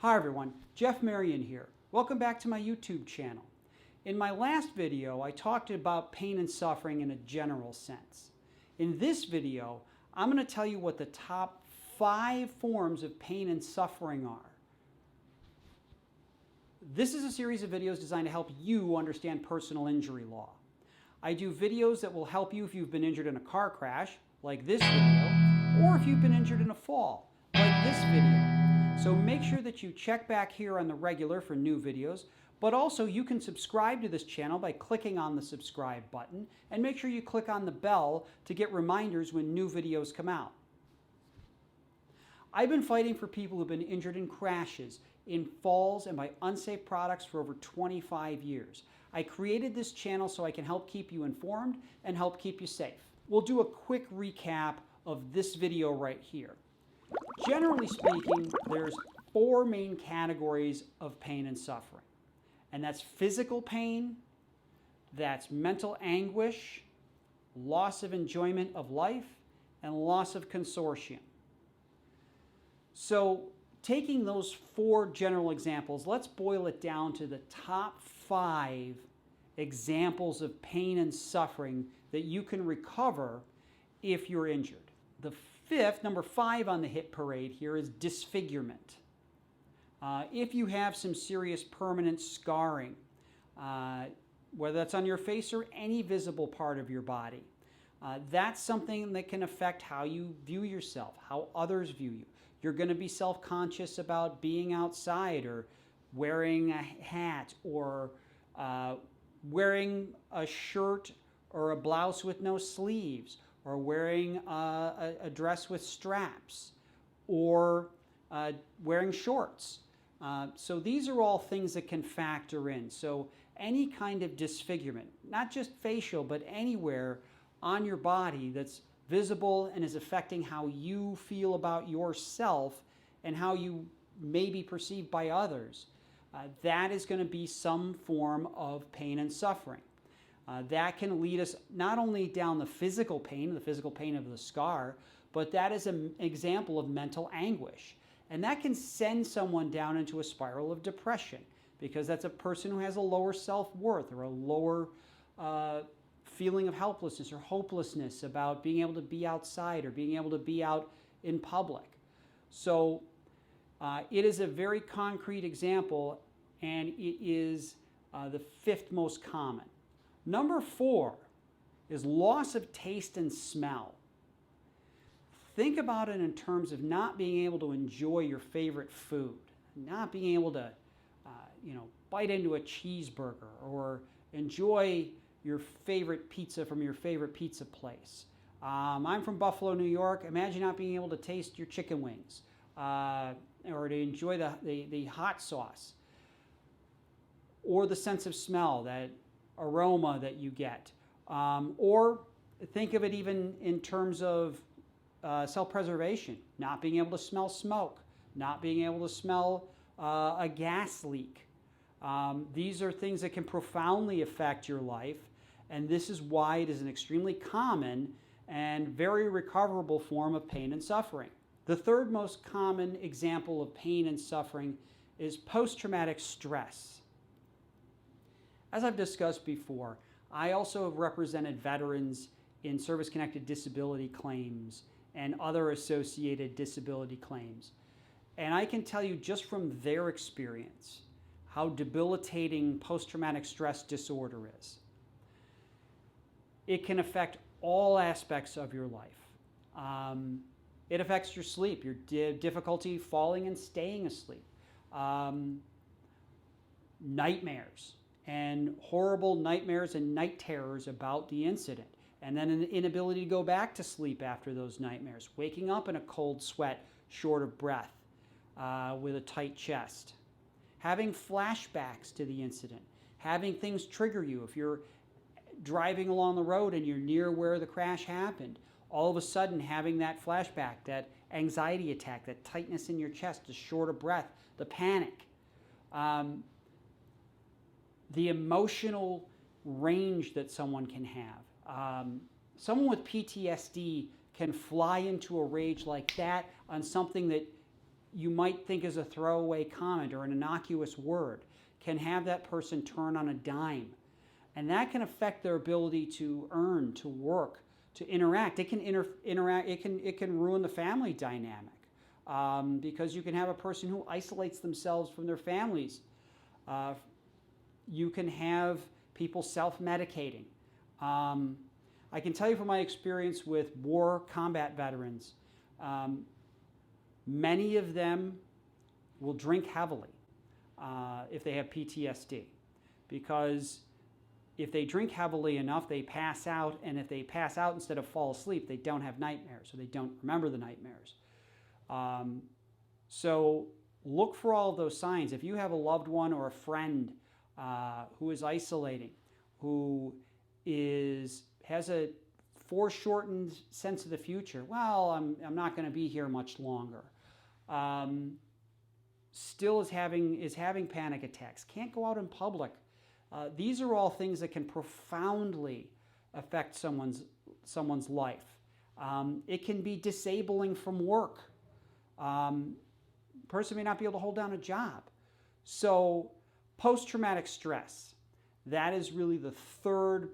Hi everyone, Jeff Marion here. Welcome back to my YouTube channel. In my last video, I talked about pain and suffering in a general sense. In this video, I'm going to tell you what the top 5 forms of pain and suffering are. This is a series of videos designed to help you understand personal injury law. I do videos that will help you if you've been injured in a car crash, like this video, or if you've been injured in a fall, like this video. So make sure that you check back here on the regular for new videos, but also you can subscribe to this channel by clicking on the subscribe button, and make sure you click on the bell to get reminders when new videos come out. I've been fighting for people who've been injured in crashes, in falls, and by unsafe products for over 25 years. I created this channel so I can help keep you informed and help keep you safe. We'll do a quick recap of this video right here. Generally speaking, there's 4 main categories of pain and suffering. And that's physical pain, that's mental anguish, loss of enjoyment of life, and loss of consortium. So taking those 4 general examples, let's boil it down to the top 5 examples of pain and suffering that you can recover if you're injured. The fifth, number 5 on the hit parade here, is disfigurement. If you have some serious permanent scarring, whether that's on your face or any visible part of your body, that's something that can affect how you view yourself, how others view you. You're going to be self-conscious about being outside or wearing a hat or wearing a shirt or a blouse with no sleeves, or wearing a dress with straps, or wearing shorts. So these are all things that can factor in. So any kind of disfigurement, not just facial, but anywhere on your body that's visible and is affecting how you feel about yourself and how you may be perceived by others, that is going to be some form of pain and suffering. That can lead us not only down the physical pain of the scar, but that is an example of mental anguish. And that can send someone down into a spiral of depression, because that's a person who has a lower self-worth or a lower feeling of helplessness or hopelessness about being able to be outside or being able to be out in public. So it is a very concrete example, and it is the 5th most common. Number 4 is loss of taste and smell. Think about it in terms of not being able to enjoy your favorite food, not being able to, bite into a cheeseburger or enjoy your favorite pizza from your favorite pizza place. I'm from Buffalo, New York. Imagine not being able to taste your chicken wings or to enjoy the hot sauce, or the sense of smell, that aroma that you get. Or think of it even in terms of self-preservation, not being able to smell smoke, not being able to smell a gas leak. These are things that can profoundly affect your life, and this is why it is an extremely common and very recoverable form of pain and suffering. The 3rd most common example of pain and suffering is post-traumatic stress. As I've discussed before, I also have represented veterans in service-connected disability claims and other associated disability claims. And I can tell you just from their experience how debilitating post-traumatic stress disorder is. It can affect all aspects of your life. It affects your sleep, your difficulty falling and staying asleep, nightmares, and horrible nightmares and night terrors about the incident, and then an inability to go back to sleep after those nightmares, waking up in a cold sweat, short of breath, with a tight chest, having flashbacks to the incident, having things trigger you. If you're driving along the road and you're near where the crash happened, all of a sudden having that flashback, that anxiety attack, that tightness in your chest, the short of breath, the panic. The emotional range that someone can have. Someone with PTSD can fly into a rage like that on something that you might think is a throwaway comment or an innocuous word can have that person turn on a dime. And that can affect their ability to earn, to work, to interact. It can interact. It can ruin the family dynamic because you can have a person who isolates themselves from their families. You can have people self-medicating. I can tell you from my experience with war combat veterans, many of them will drink heavily if they have PTSD, because if they drink heavily enough, they pass out, and if they pass out instead of fall asleep, they don't have nightmares, or they don't remember the nightmares. So look for all of those signs. If you have a loved one or a friend who is isolating, who has a foreshortened sense of the future, well, I'm not going to be here much longer, still is having panic attacks, can't go out in public. These are all things that can profoundly affect someone's life. It can be disabling from work. Person may not be able to hold down a job. So post-traumatic stress, that is really the third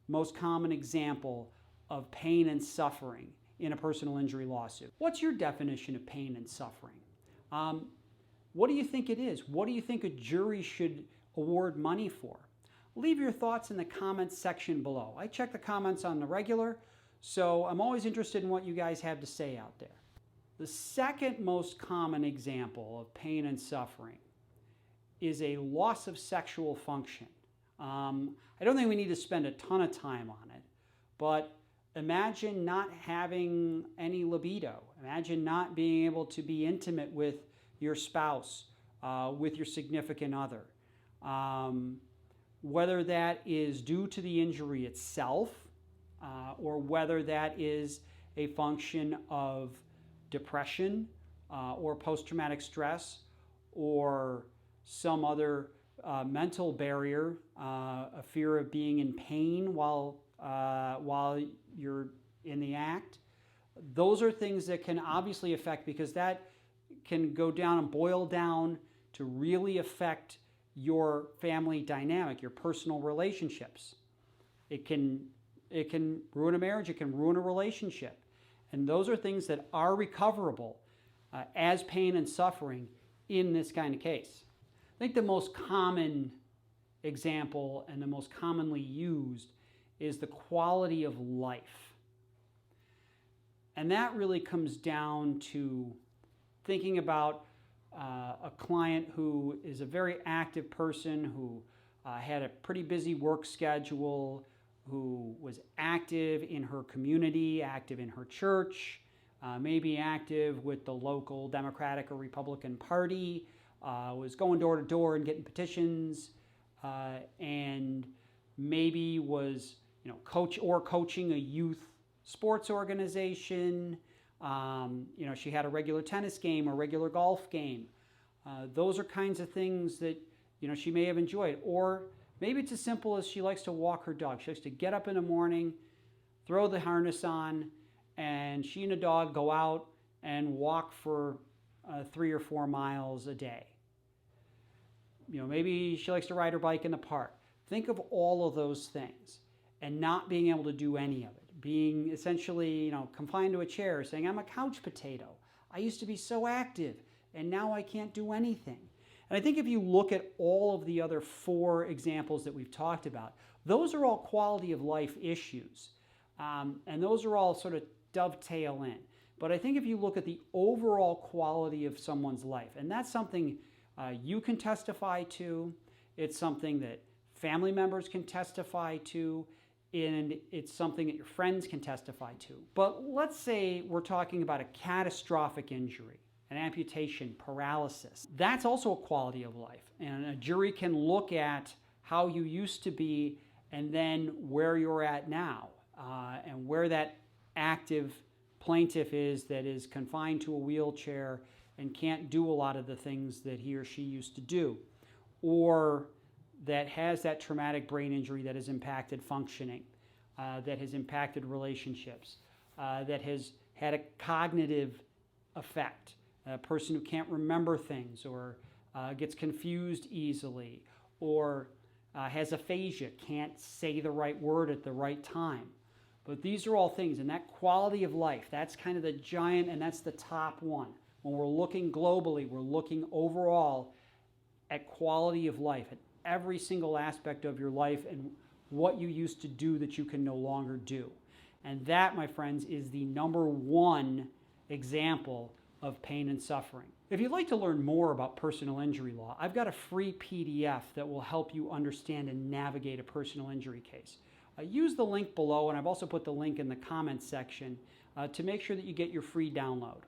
most common example of pain and suffering in a personal injury lawsuit. What's your definition of pain and suffering? What do you think it is? What do you think a jury should award money for? Leave your thoughts in the comments section below. I check the comments on the regular, so I'm always interested in what you guys have to say out there. The second most common example of pain and suffering is a loss of sexual function. I don't think we need to spend a ton of time on it, but imagine not having any libido. Imagine not being able to be intimate with your spouse, with your significant other. Whether that is due to the injury itself, or whether that is a function of depression or post-traumatic stress, or some other mental barrier, a fear of being in pain while you're in the act. Those are things that can obviously affect, because that can go down and boil down to really affect your family dynamic, your personal relationships. It can ruin a marriage, it can ruin a relationship. And those are things that are recoverable as pain and suffering in this kind of case. I think the most common example and the most commonly used is the quality of life. And that really comes down to thinking about a client who is a very active person, who had a pretty busy work schedule, who was active in her community, active in her church, maybe active with the local Democratic or Republican Party, was going door to door and getting petitions, and maybe was coaching a youth sports organization. She had a regular tennis game or regular golf game. Those are kinds of things that she may have enjoyed. Or maybe it's as simple as she likes to walk her dog. She likes to get up in the morning, throw the harness on, and she and the dog go out and walk for 3 or 4 miles a day. Maybe she likes to ride her bike in the park. Think of all of those things and not being able to do any of it. Being essentially, confined to a chair, saying, I'm a couch potato. I used to be so active, and now I can't do anything. And I think if you look at all of the other 4 examples that we've talked about, those are all quality of life issues. And those are all sort of dovetail in. But I think if you look at the overall quality of someone's life, and that's something you can testify to, it's something that family members can testify to, and it's something that your friends can testify to. But let's say we're talking about a catastrophic injury, an amputation, paralysis. That's also a quality of life. And a jury can look at how you used to be and then where you're at now, and where that active plaintiff is that is confined to a wheelchair and can't do a lot of the things that he or she used to do, or that has that traumatic brain injury that has impacted functioning, that has impacted relationships, that has had a cognitive effect, a person who can't remember things or gets confused easily, or has aphasia, can't say the right word at the right time. But these are all things, and that quality of life, that's kind of the giant, and that's the top one. When we're looking globally, we're looking overall at quality of life, at every single aspect of your life and what you used to do that you can no longer do. And that, my friends, is the number one example of pain and suffering. If you'd like to learn more about personal injury law, I've got a free PDF that will help you understand and navigate a personal injury case. Use the link below, and I've also put the link in the comments section to make sure that you get your free download.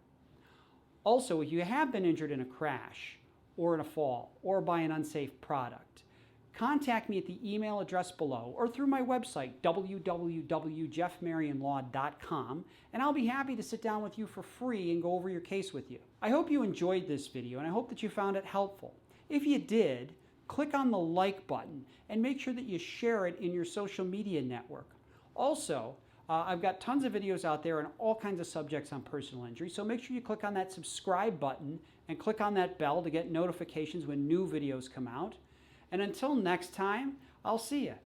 Also, if you have been injured in a crash or in a fall or by an unsafe product, contact me at the email address below or through my website, www.jeffmarionlaw.com, and I'll be happy to sit down with you for free and go over your case with you. I hope you enjoyed this video, and I hope that you found it helpful. If you did, click on the like button and make sure that you share it in your social media network. Also, I've got tons of videos out there on all kinds of subjects on personal injury, so make sure you click on that subscribe button and click on that bell to get notifications when new videos come out. And until next time, I'll see you.